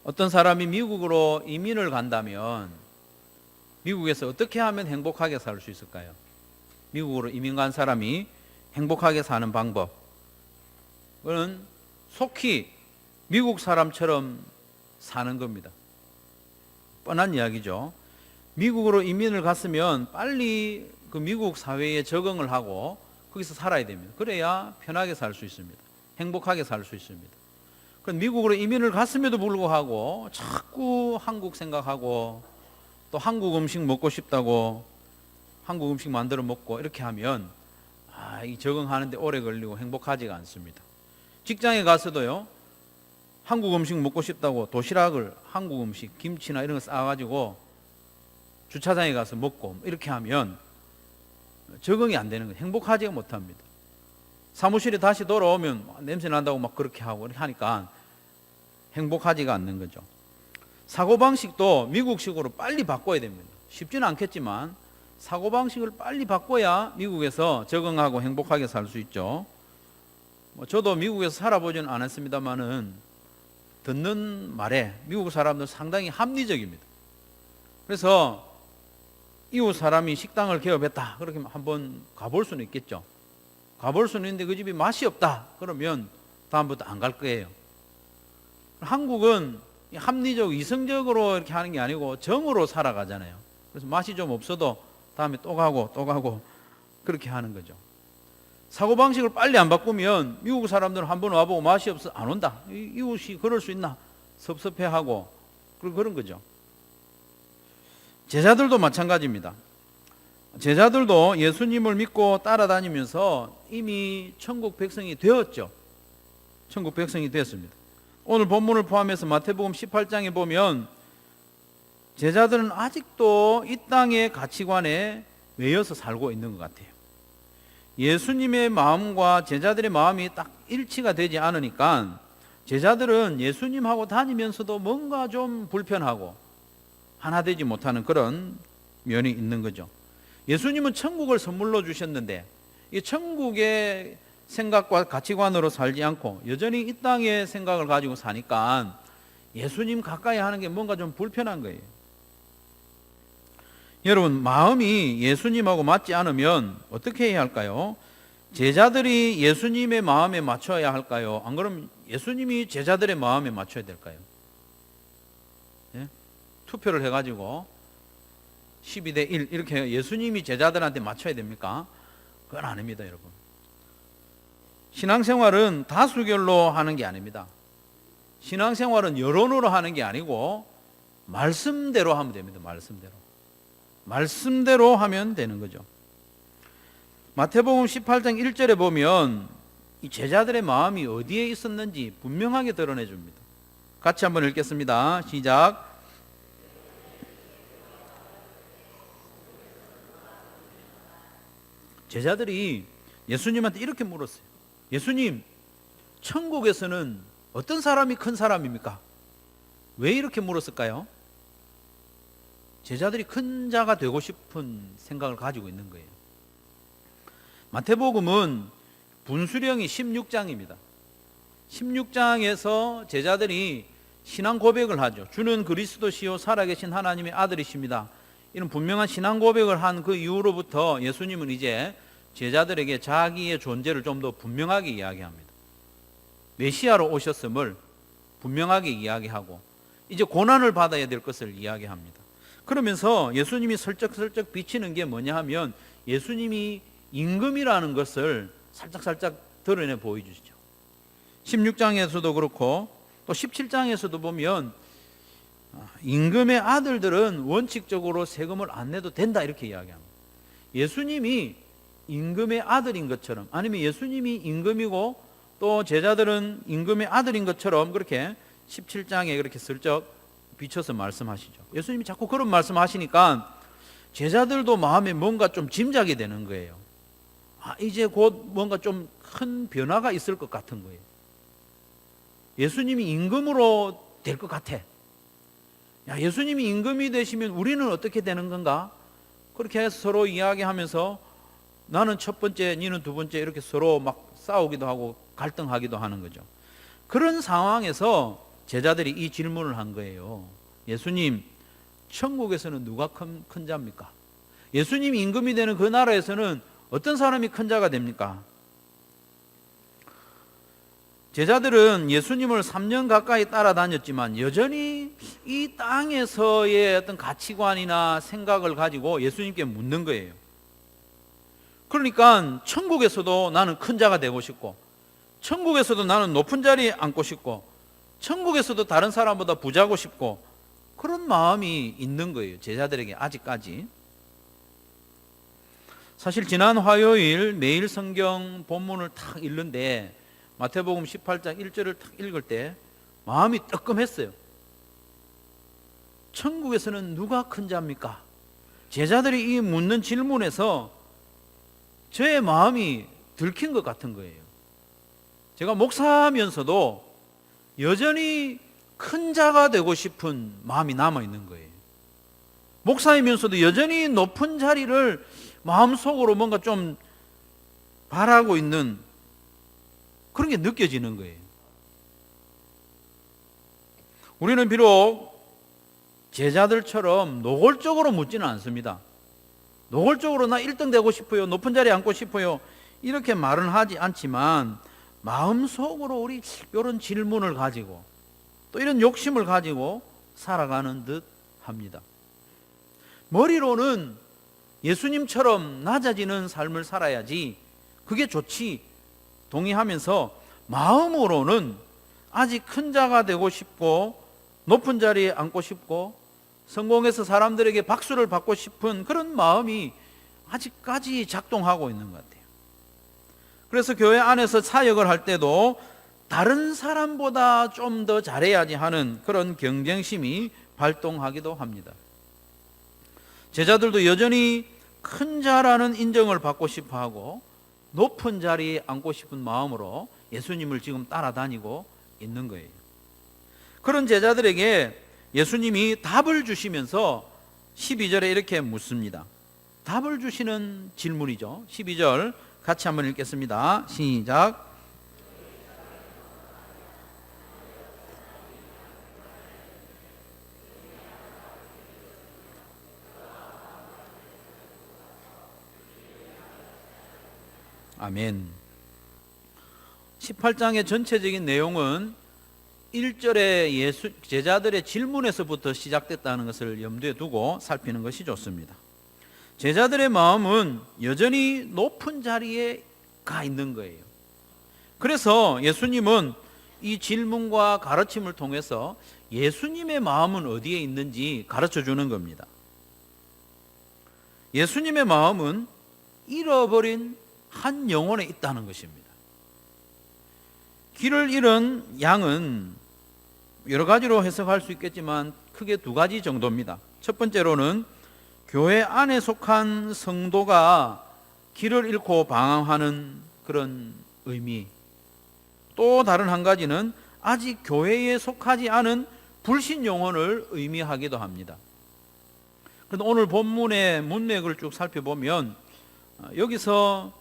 어떤 사람이 미국으로 이민을 간다면 미국에서 어떻게 하면 행복하게 살 수 있을까요? 미국으로 이민 간 사람이 행복하게 사는 방법, 그는 속히 미국 사람처럼 사는 겁니다. 뻔한 이야기죠. 미국으로 이민을 갔으면 빨리 그 미국 사회에 적응을 하고 거기서 살아야 됩니다. 그래야 편하게 살 수 있습니다. 행복하게 살 수 있습니다. 그럼 미국으로 이민을 갔음에도 불구하고 자꾸 한국 생각하고 또 한국 음식 먹고 싶다고 한국 음식 만들어 먹고 이렇게 하면 이 적응하는데 오래 걸리고 행복하지가 않습니다. 직장에 가서도요, 한국 음식 먹고 싶다고 도시락을 한국 음식, 김치나 이런 거 싸가지고 주차장에 가서 먹고 이렇게 하면 적응이 안 되는 거예요. 행복하지가 못합니다. 사무실에 다시 돌아오면 냄새 난다고 막 그렇게 하고 이렇게 하니까 행복하지가 않는 거죠. 사고방식도 미국식으로 빨리 바꿔야 됩니다. 쉽지는 않겠지만 사고방식을 빨리 바꿔야 미국에서 적응하고 행복하게 살 수 있죠. 저도 미국에서 살아보지는 않았습니다만은 듣는 말에 미국 사람들 상당히 합리적입니다. 그래서 이웃 사람이 식당을 개업했다 그렇게 한번 가볼 수는 있겠죠. 가볼 수는 있는데 그 집이 맛이 없다 그러면 다음부터 안 갈 거예요. 한국은 합리적, 이성적으로 이렇게 하는 게 아니고 정으로 살아가잖아요. 그래서 맛이 좀 없어도 다음에 또 가고 또 가고 그렇게 하는 거죠. 사고방식을 빨리 안 바꾸면 미국 사람들은 한번 와보고 맛이 없어 안 온다. 이웃이 그럴 수 있나 섭섭해하고 그런 거죠. 제자들도 마찬가지입니다. 제자들도 예수님을 믿고 따라다니면서 이미 천국 백성이 되었죠. 천국 백성이 되었습니다. 오늘 본문을 포함해서 마태복음 18장에 보면 제자들은 아직도 이 땅의 가치관에 매여서 살고 있는 것 같아요. 예수님의 마음과 제자들의 마음이 딱 일치가 되지 않으니까 제자들은 예수님하고 다니면서도 뭔가 좀 불편하고 하나 되지 못하는 그런 면이 있는 거죠. 예수님은 천국을 선물로 주셨는데 이 천국의 생각과 가치관으로 살지 않고 여전히 이 땅의 생각을 가지고 사니까 예수님 가까이 하는 게 뭔가 좀 불편한 거예요. 여러분, 마음이 예수님하고 맞지 않으면 어떻게 해야 할까요? 제자들이 예수님의 마음에 맞춰야 할까요? 안 그러면 예수님이 제자들의 마음에 맞춰야 될까요? 예? 투표를 해가지고 12대 1 이렇게 예수님이 제자들한테 맞춰야 됩니까? 그건 아닙니다, 여러분. 신앙생활은 다수결로 하는 게 아닙니다. 신앙생활은 여론으로 하는 게 아니고 말씀대로 하면 됩니다. 말씀대로 하면 되는 거죠. 마태복음 18장 1절에 보면 이 제자들의 마음이 어디에 있었는지 분명하게 드러내 줍니다. 같이 한번 읽겠습니다. 시작. 제자들이 예수님한테 이렇게 물었어요. 예수님, 천국에서는 어떤 사람이 큰 사람입니까? 왜 이렇게 물었을까요? 제자들이 큰 자가 되고 싶은 생각을 가지고 있는 거예요. 마태복음은 분수령이 16장입니다. 16장에서 제자들이 신앙 고백을 하죠. 주는 그리스도시요 살아계신 하나님의 아들이십니다. 이런 분명한 신앙 고백을 한 그 이후로부터 예수님은 이제 제자들에게 자기의 존재를 좀 더 분명하게 이야기합니다. 메시아로 오셨음을 분명하게 이야기하고 이제 고난을 받아야 될 것을 이야기합니다. 그러면서 예수님이 슬쩍슬쩍 비치는 게 뭐냐 하면 예수님이 임금이라는 것을 살짝살짝 드러내 보여주시죠. 16장에서도 그렇고 또 17장에서도 보면 임금의 아들들은 원칙적으로 세금을 안 내도 된다 이렇게 이야기합니다. 예수님이 임금의 아들인 것처럼 아니면 예수님이 임금이고 또 제자들은 임금의 아들인 것처럼 그렇게 17장에 그렇게 슬쩍 비춰서 말씀하시죠. 예수님이 자꾸 그런 말씀하시니까 제자들도 마음에 뭔가 좀 짐작이 되는 거예요. 이제 곧 뭔가 좀 큰 변화가 있을 것 같은 거예요. 예수님이 임금으로 될 것 같아. 예수님이 임금이 되시면 우리는 어떻게 되는 건가? 그렇게 해서 서로 이야기하면서 나는 첫 번째, 니는 두 번째 이렇게 서로 막 싸우기도 하고 갈등하기도 하는 거죠. 그런 상황에서 제자들이 이 질문을 한 거예요. 예수님, 천국에서는 누가 큰 자입니까? 예수님 임금이 되는 그 나라에서는 어떤 사람이 큰 자가 됩니까? 제자들은 예수님을 3년 가까이 따라다녔지만 여전히 이 땅에서의 어떤 가치관이나 생각을 가지고 예수님께 묻는 거예요. 그러니까 천국에서도 나는 큰 자가 되고 싶고, 천국에서도 나는 높은 자리에 앉고 싶고, 천국에서도 다른 사람보다 부자고 싶고, 그런 마음이 있는 거예요, 제자들에게 아직까지. 사실 지난 화요일 매일 성경 본문을 탁 읽는데 마태복음 18장 1절을 탁 읽을 때 마음이 뜨끔했어요. 천국에서는 누가 큰 자입니까? 제자들이 이 묻는 질문에서 저의 마음이 들킨 것 같은 거예요. 제가 목사하면서도 여전히 큰 자가 되고 싶은 마음이 남아있는 거예요. 목사이면서도 여전히 높은 자리를 마음속으로 뭔가 좀 바라고 있는 그런 게 느껴지는 거예요. 우리는 비록 제자들처럼 노골적으로 묻지는 않습니다. 노골적으로 나 1등 되고 싶어요, 높은 자리에 앉고 싶어요, 이렇게 말은 하지 않지만 마음속으로 우리 이런 질문을 가지고 또 이런 욕심을 가지고 살아가는 듯 합니다. 머리로는 예수님처럼 낮아지는 삶을 살아야지 그게 좋지 동의하면서 마음으로는 아직 큰 자가 되고 싶고 높은 자리에 앉고 싶고 성공해서 사람들에게 박수를 받고 싶은 그런 마음이 아직까지 작동하고 있는 것 같아요. 그래서 교회 안에서 사역을 할 때도 다른 사람보다 좀 더 잘해야지 하는 그런 경쟁심이 발동하기도 합니다. 제자들도 여전히 큰 자라는 인정을 받고 싶어하고 높은 자리에 앉고 싶은 마음으로 예수님을 지금 따라다니고 있는 거예요. 그런 제자들에게 예수님이 답을 주시면서 12절에 이렇게 묻습니다. 답을 주시는 질문이죠. 12절 같이 한번 읽겠습니다. 시작. 아멘. 18장의 전체적인 내용은 1절에 제자들의 질문에서부터 시작됐다는 것을 염두에 두고 살피는 것이 좋습니다. 제자들의 마음은 여전히 높은 자리에 가 있는 거예요. 그래서 예수님은 이 질문과 가르침을 통해서 예수님의 마음은 어디에 있는지 가르쳐 주는 겁니다. 예수님의 마음은 잃어버린 한 영혼에 있다는 것입니다. 길을 잃은 양은 여러 가지로 해석할 수 있겠지만 크게 두 가지 정도입니다. 첫 번째로는 교회 안에 속한 성도가 길을 잃고 방황하는 그런 의미, 또 다른 한 가지는 아직 교회에 속하지 않은 불신 영혼을 의미하기도 합니다. 그런데 오늘 본문의 문맥을 쭉 살펴보면 여기서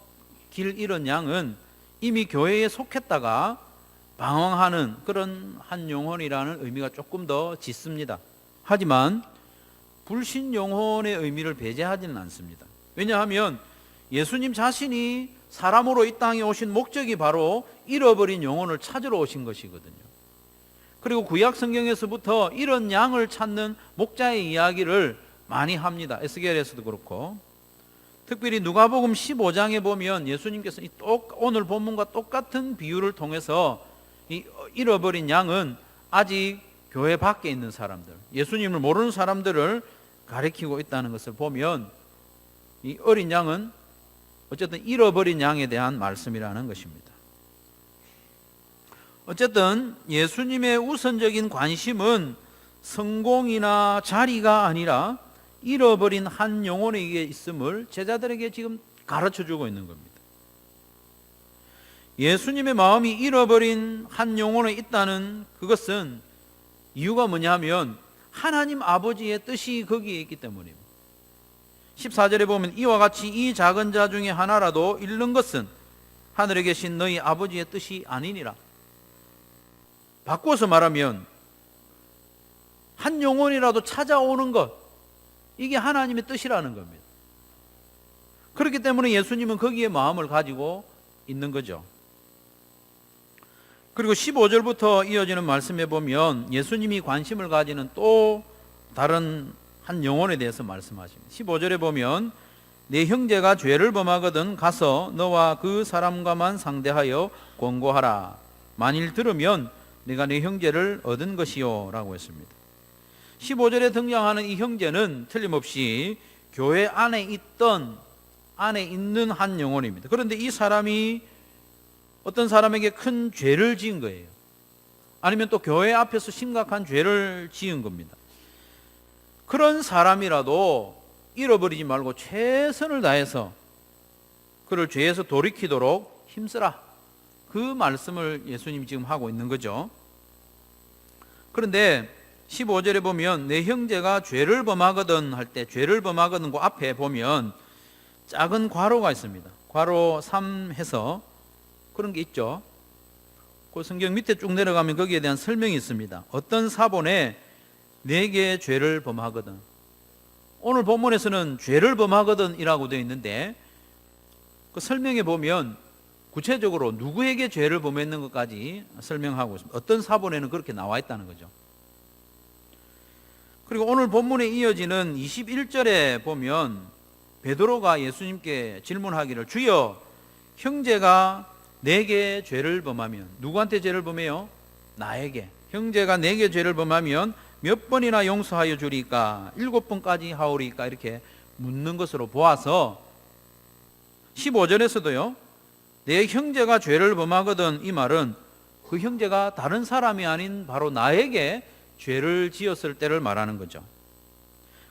길 잃은 양은 이미 교회에 속했다가 방황하는 그런 한 영혼이라는 의미가 조금 더 짙습니다. 하지만 불신 영혼의 의미를 배제하지는 않습니다. 왜냐하면 예수님 자신이 사람으로 이 땅에 오신 목적이 바로 잃어버린 영혼을 찾으러 오신 것이거든요. 그리고 구약 성경에서부터 이런 양을 찾는 목자의 이야기를 많이 합니다. 에스겔에서도 그렇고, 특별히 누가복음 15장에 보면 예수님께서 오늘 본문과 똑같은 비유를 통해서 이 잃어버린 양은 아직 교회 밖에 있는 사람들, 예수님을 모르는 사람들을 가리키고 있다는 것을 보면 이 어린 양은 어쨌든 잃어버린 양에 대한 말씀이라는 것입니다. 어쨌든 예수님의 우선적인 관심은 성공이나 자리가 아니라 잃어버린 한 영혼에게 있음을 제자들에게 지금 가르쳐주고 있는 겁니다. 예수님의 마음이 잃어버린 한 영혼에 있다는 그것은 이유가 뭐냐면 하나님 아버지의 뜻이 거기에 있기 때문입니다. 14절에 보면 이와 같이 이 작은 자 중에 하나라도 잃는 것은 하늘에 계신 너희 아버지의 뜻이 아니니라. 바꾸어서 말하면 한 영혼이라도 찾아오는 것, 이게 하나님의 뜻이라는 겁니다. 그렇기 때문에 예수님은 거기에 마음을 가지고 있는 거죠. 그리고 15절부터 이어지는 말씀에 보면 예수님이 관심을 가지는 또 다른 한 영혼에 대해서 말씀하십니다. 15절에 보면 내 형제가 죄를 범하거든 가서 너와 그 사람과만 상대하여 권고하라. 만일 들으면 내가 내 형제를 얻은 것이요 라고 했습니다. 15절에 등장하는 이 형제는 틀림없이 교회 안에 있는 한 영혼입니다. 그런데 이 사람이 어떤 사람에게 큰 죄를 지은 거예요. 아니면 또 교회 앞에서 심각한 죄를 지은 겁니다. 그런 사람이라도 잃어버리지 말고 최선을 다해서 그를 죄에서 돌이키도록 힘쓰라. 그 말씀을 예수님이 지금 하고 있는 거죠. 그런데 15절에 보면 내 형제가 죄를 범하거든 할 때 죄를 범하거든 그 앞에 보면 작은 괄호가 있습니다. 괄호 3 해서 그런 게 있죠. 그 성경 밑에 쭉 내려가면 거기에 대한 설명이 있습니다. 어떤 사본에 내게 죄를 범하거든. 오늘 본문에서는 죄를 범하거든 이라고 되어 있는데 그 설명에 보면 구체적으로 누구에게 죄를 범했는 것까지 설명하고 있습니다. 어떤 사본에는 그렇게 나와 있다는 거죠. 그리고 오늘 본문에 이어지는 21절에 보면 베드로가 예수님께 질문하기를 주여 형제가 내게 죄를 범하면 누구한테 죄를 범해요? 나에게. 형제가 내게 죄를 범하면 몇 번이나 용서하여 주리까? 7번까지 하오리까? 이렇게 묻는 것으로 보아서 15절에서도요 내 형제가 죄를 범하거든 이 말은 그 형제가 다른 사람이 아닌 바로 나에게 죄를 지었을 때를 말하는 거죠.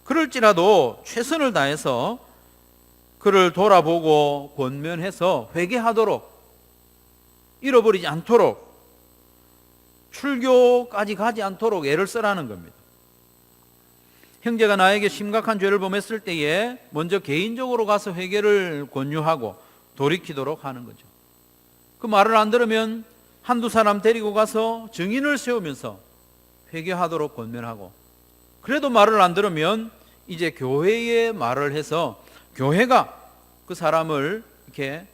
그럴지라도 최선을 다해서 그를 돌아보고 권면해서 회개하도록 잃어버리지 않도록 출교까지 가지 않도록 애를 쓰라는 겁니다. 형제가 나에게 심각한 죄를 범했을 때에 먼저 개인적으로 가서 회개를 권유하고 돌이키도록 하는 거죠. 그 말을 안 들으면 한두 사람 데리고 가서 증인을 세우면서 회개하도록 권면하고 그래도 말을 안 들으면 이제 교회에 말을 해서 교회가 그 사람을 이렇게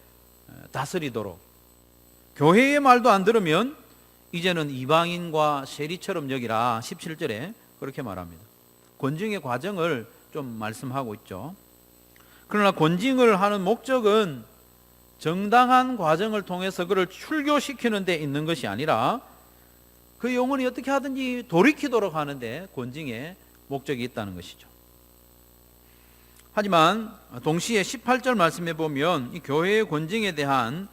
다스리도록 교회의 말도 안 들으면 이제는 이방인과 세리처럼 여기라 17절에 그렇게 말합니다. 권징의 과정을 좀 말씀하고 있죠. 그러나 권징을 하는 목적은 정당한 과정을 통해서 그를 출교시키는 데 있는 것이 아니라 그 영혼이 어떻게 하든지 돌이키도록 하는데 권징의 목적이 있다는 것이죠. 하지만 동시에 18절 말씀에 보면 이 교회의 권징에 대한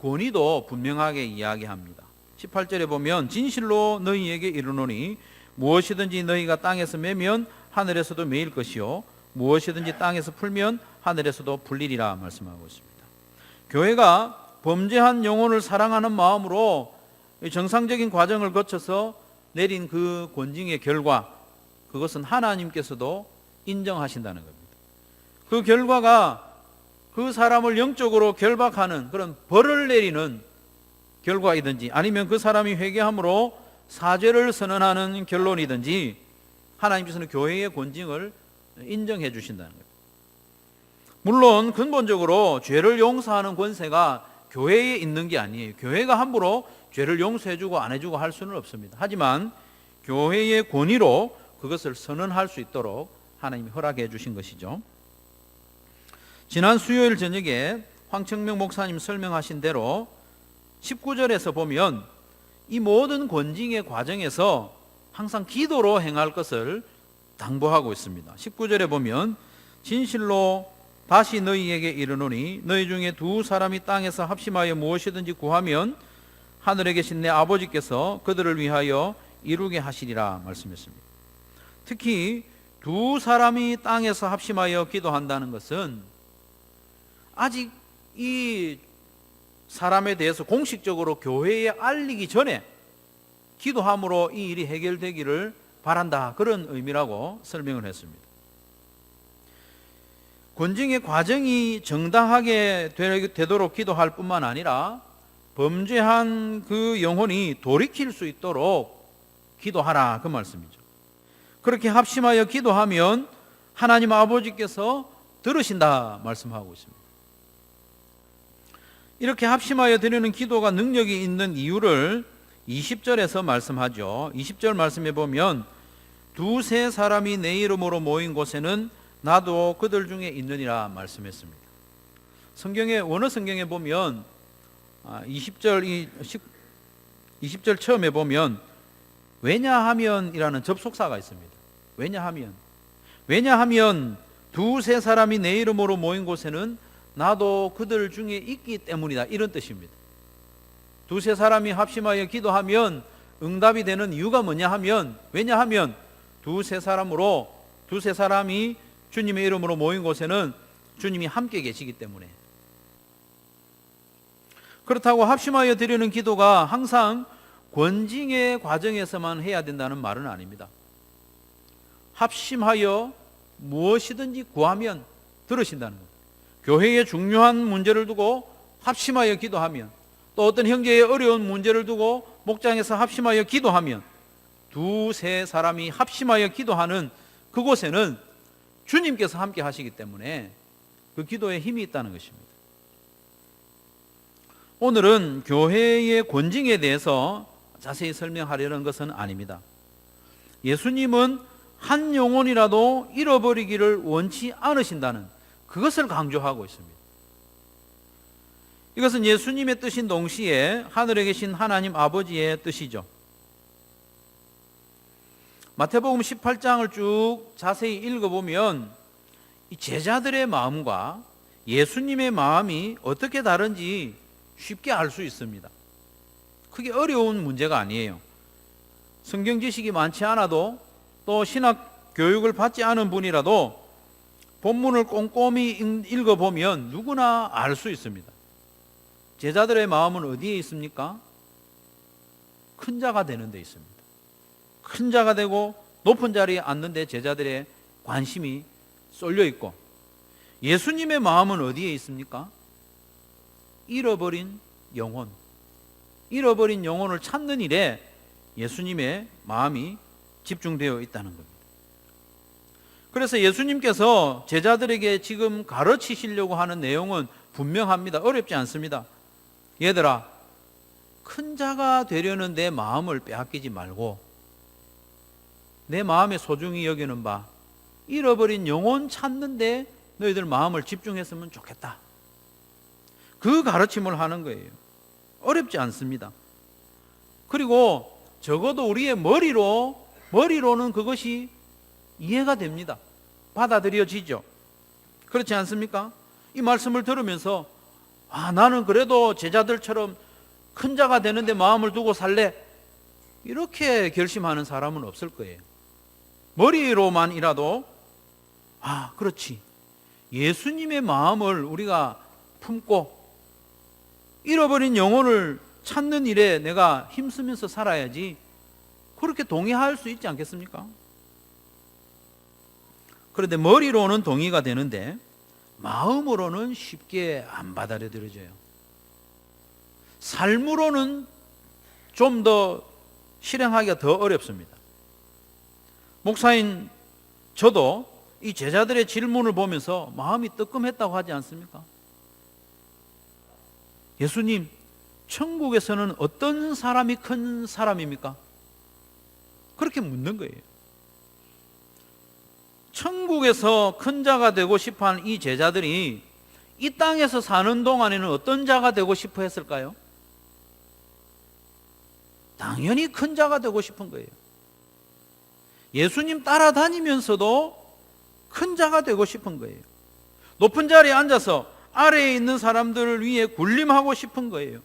권위도 분명하게 이야기합니다. 18절에 보면 진실로 너희에게 이르노니 무엇이든지 너희가 땅에서 매면 하늘에서도 매일 것이요 무엇이든지 땅에서 풀면 하늘에서도 풀리리라 말씀하고 있습니다. 교회가 범죄한 영혼을 사랑하는 마음으로 정상적인 과정을 거쳐서 내린 그 권징의 결과 그것은 하나님께서도 인정하신다는 겁니다. 그 결과가 그 사람을 영적으로 결박하는 그런 벌을 내리는 결과이든지 아니면 그 사람이 회개함으로 사죄를 선언하는 결론이든지 하나님께서는 교회의 권징을 인정해 주신다는 거예요. 물론 근본적으로 죄를 용서하는 권세가 교회에 있는 게 아니에요. 교회가 함부로 죄를 용서해주고 안 해주고 할 수는 없습니다. 하지만 교회의 권위로 그것을 선언할 수 있도록 하나님이 허락해 주신 것이죠. 지난 수요일 저녁에 황청명 목사님 설명하신 대로 19절에서 보면 이 모든 권징의 과정에서 항상 기도로 행할 것을 당부하고 있습니다. 19절에 보면 진실로 다시 너희에게 이르노니 너희 중에 두 사람이 땅에서 합심하여 무엇이든지 구하면 하늘에 계신 내 아버지께서 그들을 위하여 이루게 하시리라 말씀했습니다. 특히 두 사람이 땅에서 합심하여 기도한다는 것은 아직 이 사람에 대해서 공식적으로 교회에 알리기 전에 기도함으로 이 일이 해결되기를 바란다, 그런 의미라고 설명을 했습니다. 권징의 과정이 정당하게 되도록 기도할 뿐만 아니라 범죄한 그 영혼이 돌이킬 수 있도록 기도하라, 그 말씀이죠. 그렇게 합심하여 기도하면 하나님 아버지께서 들으신다 말씀하고 있습니다. 이렇게 합심하여 드리는 기도가 능력이 있는 이유를 20절에서 말씀하죠. 20절 말씀해 보면 두세 사람이 내 이름으로 모인 곳에는 나도 그들 중에 있느니라 말씀했습니다. 성경에, 원어 성경에 보면 20절 처음에 보면 왜냐하면이라는 접속사가 있습니다. 왜냐하면 두세 사람이 내 이름으로 모인 곳에는 나도 그들 중에 있기 때문이다, 이런 뜻입니다. 두세 사람이 합심하여 기도하면 응답이 되는 이유가 뭐냐 하면, 왜냐하면 두세 사람이 주님의 이름으로 모인 곳에는 주님이 함께 계시기 때문에. 그렇다고 합심하여 드리는 기도가 항상 권징의 과정에서만 해야 된다는 말은 아닙니다. 합심하여 무엇이든지 구하면 들으신다는 것. 교회의 중요한 문제를 두고 합심하여 기도하면, 또 어떤 형제의 어려운 문제를 두고 목장에서 합심하여 기도하면, 두세 사람이 합심하여 기도하는 그곳에는 주님께서 함께 하시기 때문에 그 기도에 힘이 있다는 것입니다. 오늘은 교회의 권징에 대해서 자세히 설명하려는 것은 아닙니다. 예수님은 한 영혼이라도 잃어버리기를 원치 않으신다는 그것을 강조하고 있습니다. 이것은 예수님의 뜻인 동시에 하늘에 계신 하나님 아버지의 뜻이죠. 마태복음 18장을 쭉 자세히 읽어보면 이 제자들의 마음과 예수님의 마음이 어떻게 다른지 쉽게 알 수 있습니다. 크게 어려운 문제가 아니에요. 성경 지식이 많지 않아도, 또 신학 교육을 받지 않은 분이라도 본문을 꼼꼼히 읽어보면 누구나 알 수 있습니다. 제자들의 마음은 어디에 있습니까? 큰 자가 되는 데 있습니다. 큰 자가 되고 높은 자리에 앉는 데 제자들의 관심이 쏠려 있고, 예수님의 마음은 어디에 있습니까? 잃어버린 영혼을 찾는 일에 예수님의 마음이 집중되어 있다는 겁니다. 그래서 예수님께서 제자들에게 지금 가르치시려고 하는 내용은 분명합니다. 어렵지 않습니다. 얘들아, 큰 자가 되려는 내 마음을 빼앗기지 말고 내 마음에 소중히 여기는 바 잃어버린 영혼 찾는데 너희들 마음을 집중했으면 좋겠다. 그 가르침을 하는 거예요. 어렵지 않습니다. 그리고 적어도 우리의 머리로는 그것이 이해가 됩니다. 받아들여지죠. 그렇지 않습니까? 이 말씀을 들으면서 나는 그래도 제자들처럼 큰 자가 되는데 마음을 두고 살래, 이렇게 결심하는 사람은 없을 거예요. 머리로만이라도 그렇지, 예수님의 마음을 우리가 품고 잃어버린 영혼을 찾는 일에 내가 힘쓰면서 살아야지, 그렇게 동의할 수 있지 않겠습니까? 그런데 머리로는 동의가 되는데 마음으로는 쉽게 안 받아들여져요. 삶으로는 좀 더 실행하기가 더 어렵습니다. 목사인 저도 이 제자들의 질문을 보면서 마음이 뜨끔했다고 하지 않습니까? 예수님, 천국에서는 어떤 사람이 큰 사람입니까? 그렇게 묻는 거예요. 천국에서 큰 자가 되고 싶어하는 이 제자들이 이 땅에서 사는 동안에는 어떤 자가 되고 싶어 했을까요? 당연히 큰 자가 되고 싶은 거예요. 예수님 따라다니면서도 큰 자가 되고 싶은 거예요. 높은 자리에 앉아서 아래에 있는 사람들을 위해 군림하고 싶은 거예요.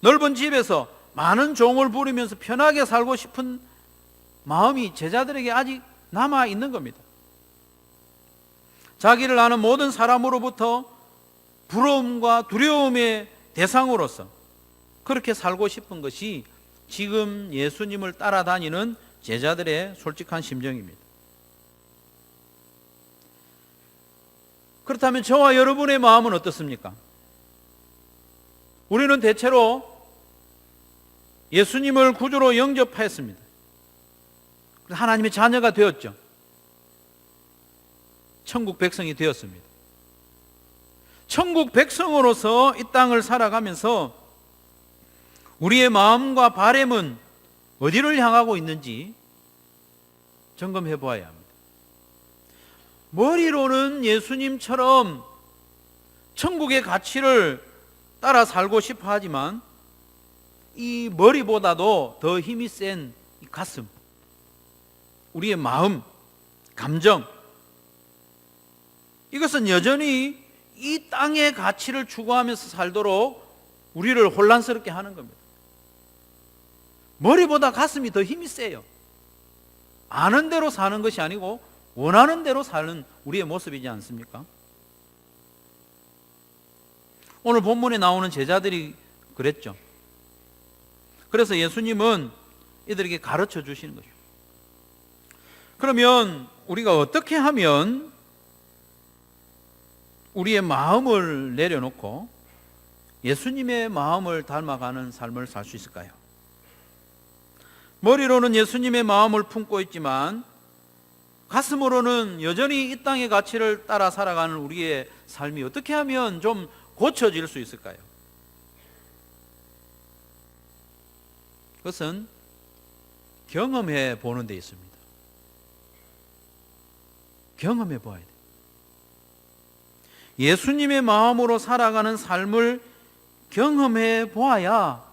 넓은 집에서 많은 종을 부리면서 편하게 살고 싶은 마음이 제자들에게 아직 남아 있는 겁니다. 자기를 아는 모든 사람으로부터 부러움과 두려움의 대상으로서 그렇게 살고 싶은 것이 지금 예수님을 따라다니는 제자들의 솔직한 심정입니다. 그렇다면 저와 여러분의 마음은 어떻습니까? 우리는 대체로 예수님을 구주로 영접했습니다. 하나님의 자녀가 되었죠. 천국 백성이 되었습니다. 천국 백성으로서 이 땅을 살아가면서 우리의 마음과 바램은 어디를 향하고 있는지 점검해 보아야 합니다. 머리로는 예수님처럼 천국의 가치를 따라 살고 싶어 하지만 이 머리보다도 더 힘이 센 이 가슴, 우리의 마음, 감정, 이것은 여전히 이 땅의 가치를 추구하면서 살도록 우리를 혼란스럽게 하는 겁니다. 머리보다 가슴이 더 힘이 세요. 아는 대로 사는 것이 아니고 원하는 대로 사는 우리의 모습이지 않습니까? 오늘 본문에 나오는 제자들이 그랬죠. 그래서 예수님은 이들에게 가르쳐 주시는 거죠. 그러면 우리가 어떻게 하면 우리의 마음을 내려놓고 예수님의 마음을 닮아가는 삶을 살 수 있을까요? 머리로는 예수님의 마음을 품고 있지만 가슴으로는 여전히 이 땅의 가치를 따라 살아가는 우리의 삶이 어떻게 하면 좀 고쳐질 수 있을까요? 그것은 경험해 보는 데 있습니다. 경험해 보아야 돼요. 예수님의 마음으로 살아가는 삶을 경험해 보아야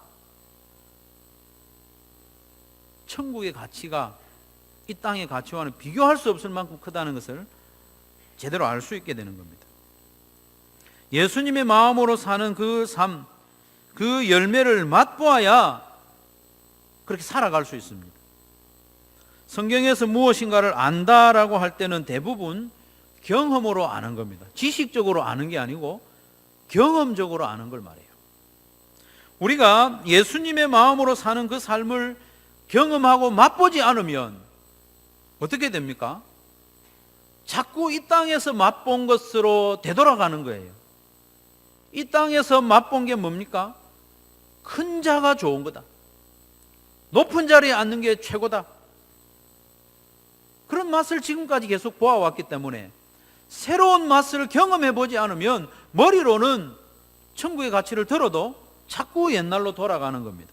천국의 가치가 이 땅의 가치와는 비교할 수 없을 만큼 크다는 것을 제대로 알 수 있게 되는 겁니다. 예수님의 마음으로 사는 그 삶, 그 열매를 맛보아야 그렇게 살아갈 수 있습니다. 성경에서 무엇인가를 안다라고 할 때는 대부분 경험으로 아는 겁니다. 지식적으로 아는 게 아니고 경험적으로 아는 걸 말해요. 우리가 예수님의 마음으로 사는 그 삶을 경험하고 맛보지 않으면 어떻게 됩니까? 자꾸 이 땅에서 맛본 것으로 되돌아가는 거예요. 이 땅에서 맛본 게 뭡니까? 큰 자가 좋은 거다. 높은 자리에 앉는 게 최고다. 그런 맛을 지금까지 계속 보아왔기 때문에 새로운 맛을 경험해 보지 않으면 머리로는 천국의 가치를 들어도 자꾸 옛날로 돌아가는 겁니다.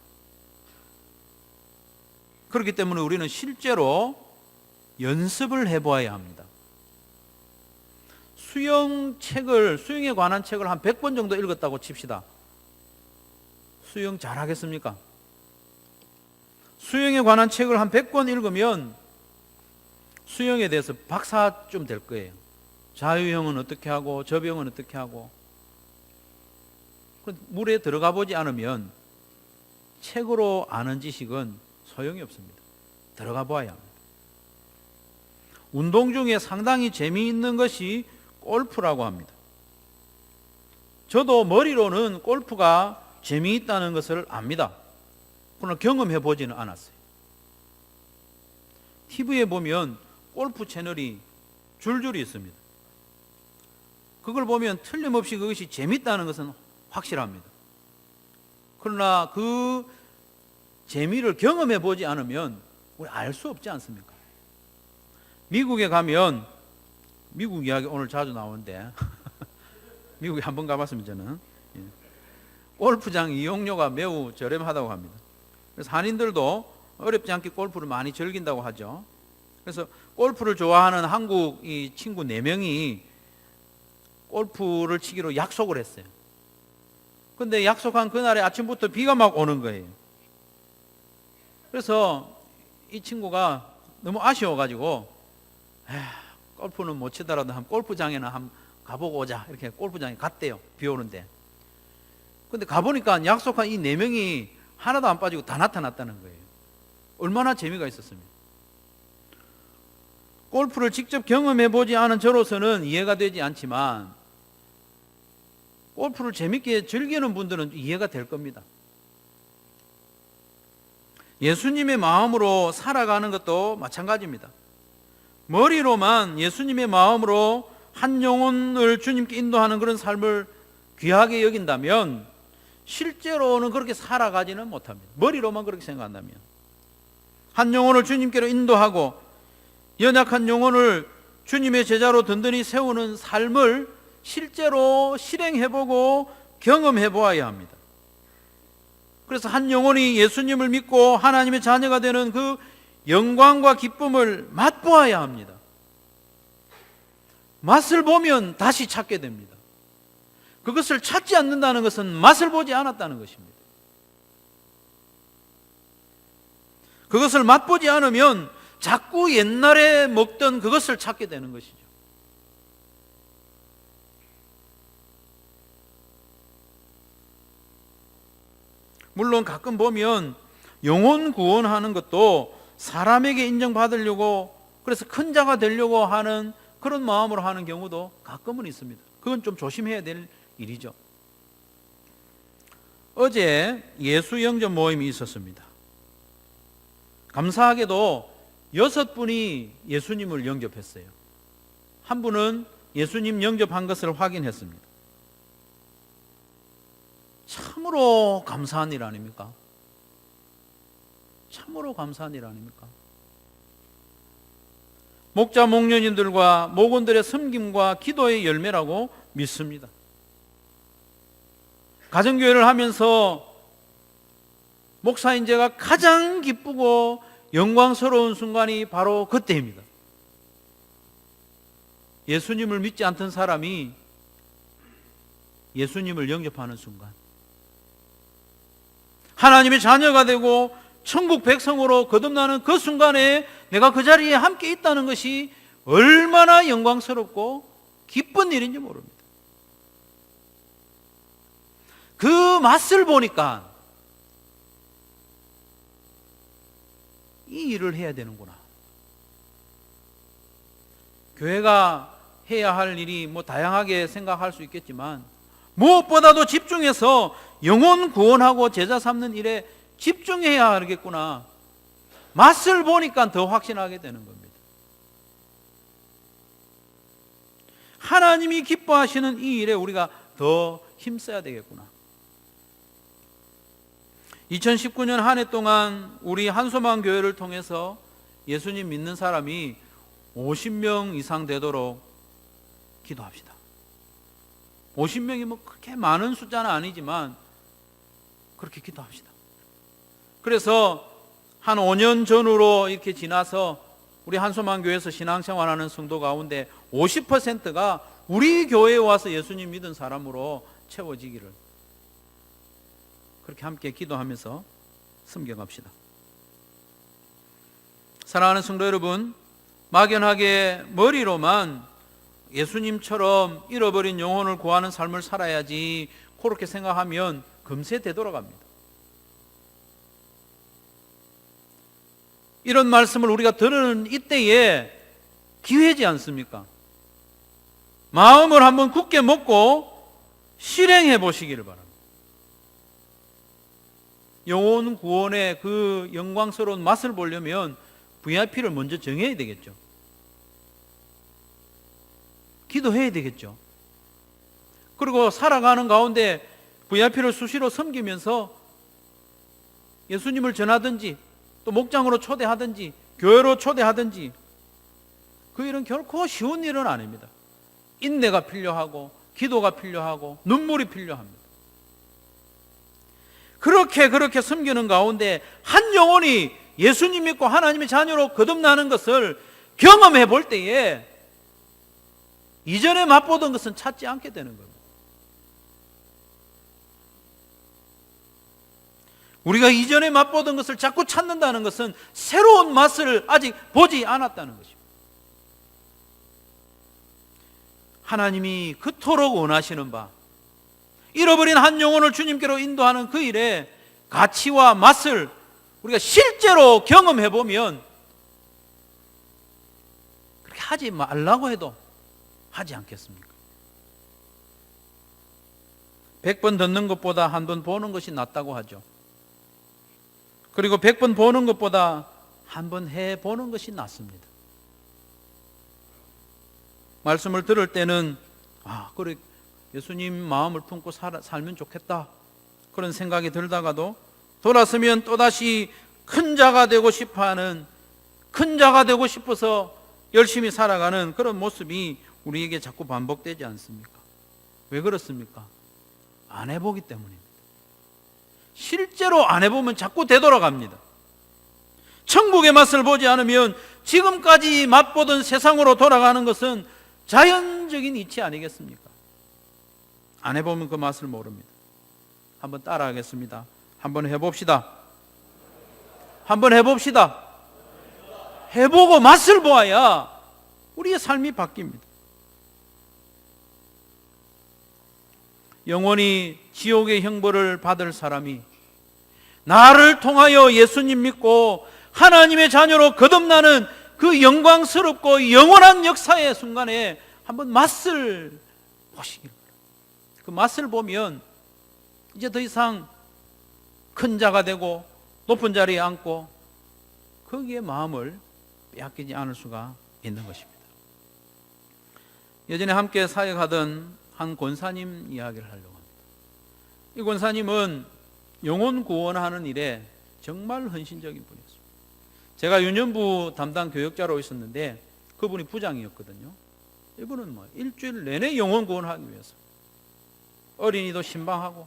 그렇기 때문에 우리는 실제로 연습을 해보아야 합니다. 수영에 관한 책을 한 100번 정도 읽었다고 칩시다. 수영 잘하겠습니까? 수영에 관한 책을 한 100권 읽으면 수영에 대해서 박사쯤 될 거예요. 자유형은 어떻게 하고 접영은 어떻게 하고. 물에 들어가 보지 않으면 책으로 아는 지식은 소용이 없습니다. 들어가 봐야 합니다. 운동 중에 상당히 재미있는 것이 골프라고 합니다. 저도 머리로는 골프가 재미있다는 것을 압니다. 그러나 경험해 보지는 않았어요. TV에 보면 골프 채널이 줄줄이 있습니다. 그걸 보면 틀림없이 그것이 재밌다는 것은 확실합니다. 그러나 그 재미를 경험해 보지 않으면 우리 알 수 없지 않습니까? 미국에 가면, 미국 이야기 오늘 자주 나오는데 미국에 한번 가봤습니다. 저는 골프장 이용료가 매우 저렴하다고 합니다. 그래서 한인들도 어렵지 않게 골프를 많이 즐긴다고 하죠. 그래서 골프를 좋아하는 한국 이 친구 4명이 골프를 치기로 약속을 했어요. 근데 약속한 그날에 아침부터 비가 막 오는 거예요. 그래서 이 친구가 너무 아쉬워가지고 골프는 못 치더라도 한 골프장에는 한번 가보고 오자 이렇게 골프장에 갔대요. 비 오는데. 근데 가보니까 약속한 이 4명이 하나도 안 빠지고 다 나타났다는 거예요. 얼마나 재미가 있었습니까? 골프를 직접 경험해보지 않은 저로서는 이해가 되지 않지만 골프를 재밌게 즐기는 분들은 이해가 될 겁니다. 예수님의 마음으로 살아가는 것도 마찬가지입니다. 머리로만 예수님의 마음으로 한 영혼을 주님께 인도하는 그런 삶을 귀하게 실제로는 그렇게 살아가지는 못합니다. 머리로만 그렇게 생각한다면. 한 영혼을 주님께로 인도하고 연약한 영혼을 주님의 제자로 든든히 세우는 삶을 실제로 실행해보고 경험해보아야 합니다. 그래서 한 영혼이 예수님을 믿고 하나님의 자녀가 되는 그 영광과 기쁨을 맛보아야 합니다. 맛을 보면 다시 찾게 됩니다. 그것을 찾지 않는다는 것은 맛을 보지 않았다는 것입니다. 그것을 맛보지 않으면 자꾸 옛날에 먹던 그것을 찾게 되는 것이죠. 물론 가끔 보면 영혼 구원하는 것도 사람에게 인정받으려고, 그래서 큰 자가 되려고 하는 그런 마음으로 하는 경우도 가끔은 있습니다. 그건 좀 조심해야 될 일이죠. 어제 예수 영접 모임이 있었습니다. 감사하게도 6분이 예수님을 영접했어요. 한 분은 예수님 영접한 것을 확인했습니다. 참으로 감사한 일 아닙니까? 참으로 감사한 일 아닙니까? 목자 목녀님들과 목원들의 섬김과 기도의 열매라고 믿습니다. 가정교회를 하면서 목사인 제가 가장 기쁘고 영광스러운 순간이 바로 그때입니다. 예수님을 믿지 않던 사람이 예수님을 영접하는 순간, 하나님의 자녀가 되고 천국 백성으로 거듭나는 그 순간에 내가 그 자리에 함께 있다는 것이 얼마나 영광스럽고 기쁜 일인지 모릅니다. 그 맛을 보니까 이 일을 해야 되는구나. 교회가 해야 할 일이 다양하게 생각할 수 있겠지만 무엇보다도 집중해서 영혼 구원하고 제자 삼는 일에 집중해야 하겠구나. 맛을 보니까 더 확신하게 되는 겁니다. 하나님이 기뻐하시는 이 일에 우리가 더 힘써야 되겠구나. 2019년 한 해 동안 우리 한소망 교회를 통해서 예수님 믿는 사람이 50명 이상 되도록 기도합시다. 50명이 그렇게 많은 숫자는 아니지만 그렇게 기도합시다. 그래서 한 5년 전으로 이렇게 지나서 우리 한소망 교회에서 신앙생활하는 성도 가운데 50%가 우리 교회에 와서 예수님 믿은 사람으로 채워지기를, 그렇게 함께 기도하면서 섬겨갑시다. 사랑하는 성도 여러분, 막연하게 머리로만 예수님처럼 잃어버린 영혼을 구하는 삶을 살아야지 그렇게 생각하면 금세 되돌아갑니다. 이런 말씀을 우리가 들으는 이때에 기회지 않습니까? 마음을 한번 굳게 먹고 실행해 보시기를 바랍니다. 영혼 구원의 그 영광스러운 맛을 보려면 VIP를 먼저 정해야 되겠죠. 기도해야 되겠죠. 그리고 살아가는 가운데 VIP를 수시로 섬기면서 예수님을 전하든지 또 목장으로 초대하든지 교회로 초대하든지, 그 일은 결코 쉬운 일은 아닙니다. 인내가 필요하고 기도가 필요하고 눈물이 필요합니다. 그렇게 섬기는 가운데 한 영혼이 예수님 믿고 하나님의 자녀로 거듭나는 것을 경험해 볼 때에 이전에 맛보던 것은 찾지 않게 되는 겁니다. 우리가 이전에 맛보던 것을 자꾸 찾는다는 것은 새로운 맛을 아직 보지 않았다는 것입니다. 하나님이 그토록 원하시는 바, 잃어버린 한 영혼을 주님께로 인도하는 그 일에 가치와 맛을 우리가 실제로 경험해 보면 그렇게 하지 말라고 해도 하지 않겠습니까? 100번 듣는 것보다 한 번 보는 것이 낫다고 하죠. 그리고 100번 보는 것보다 한 번 해보는 것이 낫습니다. 말씀을 들을 때는 그래, 예수님 마음을 품고 살면 좋겠다, 그런 생각이 들다가도 돌아서면 또다시 큰 자가 되고 싶어하는, 큰 자가 되고 싶어서 열심히 살아가는 그런 모습이 우리에게 자꾸 반복되지 않습니까? 왜 그렇습니까? 안 해보기 때문입니다. 실제로 안 해보면 자꾸 되돌아갑니다. 천국의 맛을 보지 않으면 지금까지 맛보던 세상으로 돌아가는 것은 자연적인 이치 아니겠습니까? 안 해보면 그 맛을 모릅니다. 한번 따라하겠습니다. 한번 해봅시다. 한번 해봅시다. 해보고 맛을 보아야 우리의 삶이 바뀝니다. 영원히 지옥의 형벌을 받을 사람이 나를 통하여 예수님 믿고 하나님의 자녀로 거듭나는 그 영광스럽고 영원한 역사의 순간에 한번 맛을 보시길 바랍니다. 그 맛을 보면 이제 더 이상 큰 자가 되고 높은 자리에 앉고 거기에 마음을 빼앗기지 않을 수가 있는 것입니다. 예전에 함께 사역하던 한 권사님 이야기를 하려고 합니다. 이 권사님은 영혼 구원하는 일에 정말 헌신적인 분이었습니다. 제가 유년부 담당 교역자로 있었는데 그분이 부장이었거든요. 이분은 일주일 내내 영혼 구원하기 위해서 어린이도 신방하고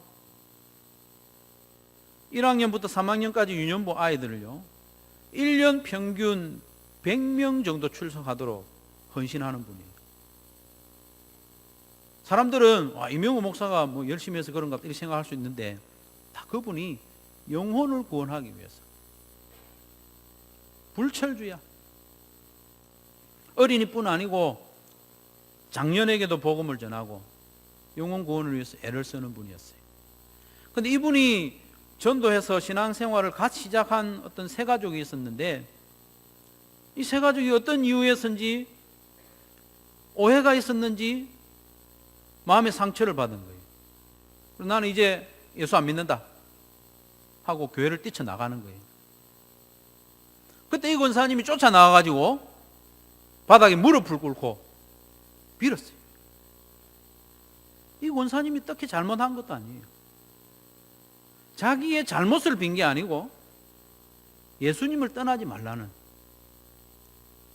1학년부터 3학년까지 유년부 아이들을요 1년 평균 100명 정도 출석하도록 헌신하는 분이에요. 사람들은 이명호 목사가 열심히 해서 그런가 이렇게 생각할 수 있는데 다 그분이 영혼을 구원하기 위해서 불철주야. 어린이뿐 아니고 장년에게도 복음을 전하고 영혼 구원을 위해서 애를 쓰는 분이었어요. 그런데 이분이 전도해서 신앙생활을 같이 시작한 어떤 세 가족이 있었는데 이 세 가족이 어떤 이유에서인지 오해가 있었는지 마음의 상처를 받은 거예요. 나는 이제 예수 안 믿는다 하고 교회를 뛰쳐나가는 거예요. 그때 이 권사님이 쫓아나가가지고 바닥에 무릎을 꿇고 빌었어요. 이 권사님이 딱히 잘못한 것도 아니에요. 자기의 잘못을 빈 게 아니고 예수님을 떠나지 말라는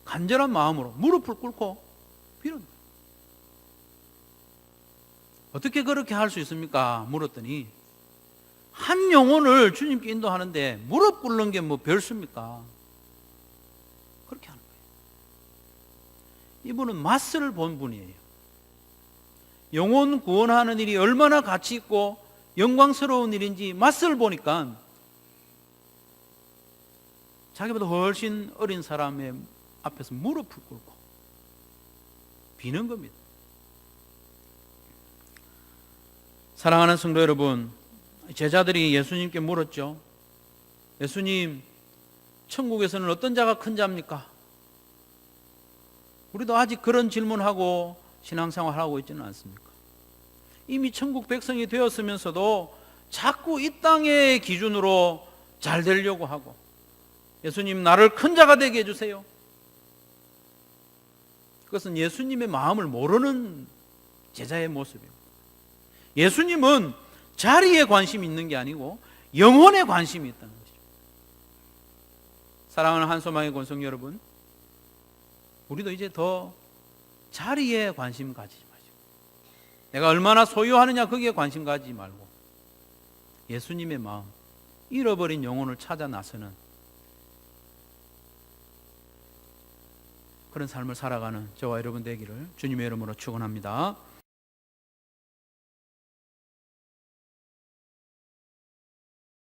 간절한 마음으로 무릎을 꿇고 빌은 거예요. 어떻게 그렇게 할 수 있습니까? 물었더니 한 영혼을 주님께 인도하는데 무릎 꿇는 게 별습니까? 그렇게 하는 거예요. 이분은 맛을 본 분이에요. 영혼 구원하는 일이 얼마나 가치 있고 영광스러운 일인지 맛을 보니까 자기보다 훨씬 어린 사람의 앞에서 무릎을 꿇고 비는 겁니다. 사랑하는 성도 여러분, 제자들이 예수님께 물었죠. 예수님, 천국에서는 어떤 자가 큰 자입니까? 우리도 아직 그런 질문하고 신앙생활하고 있지는 않습니까? 이미 천국 백성이 되었으면서도 자꾸 이 땅의 기준으로 잘 되려고 하고 예수님 나를 큰 자가 되게 해주세요. 그것은 예수님의 마음을 모르는 제자의 모습입니다. 예수님은 자리에 관심이 있는 게 아니고 영혼에 관심이 있다는 것이죠. 사랑하는 한소망의 권성 여러분, 우리도 이제 더 자리에 관심 가지지 마시고 내가 얼마나 소유하느냐 거기에 관심 가지지 말고 예수님의 마음, 잃어버린 영혼을 찾아 나서는 그런 삶을 살아가는 저와 여러분 되기를 주님의 이름으로 축원합니다.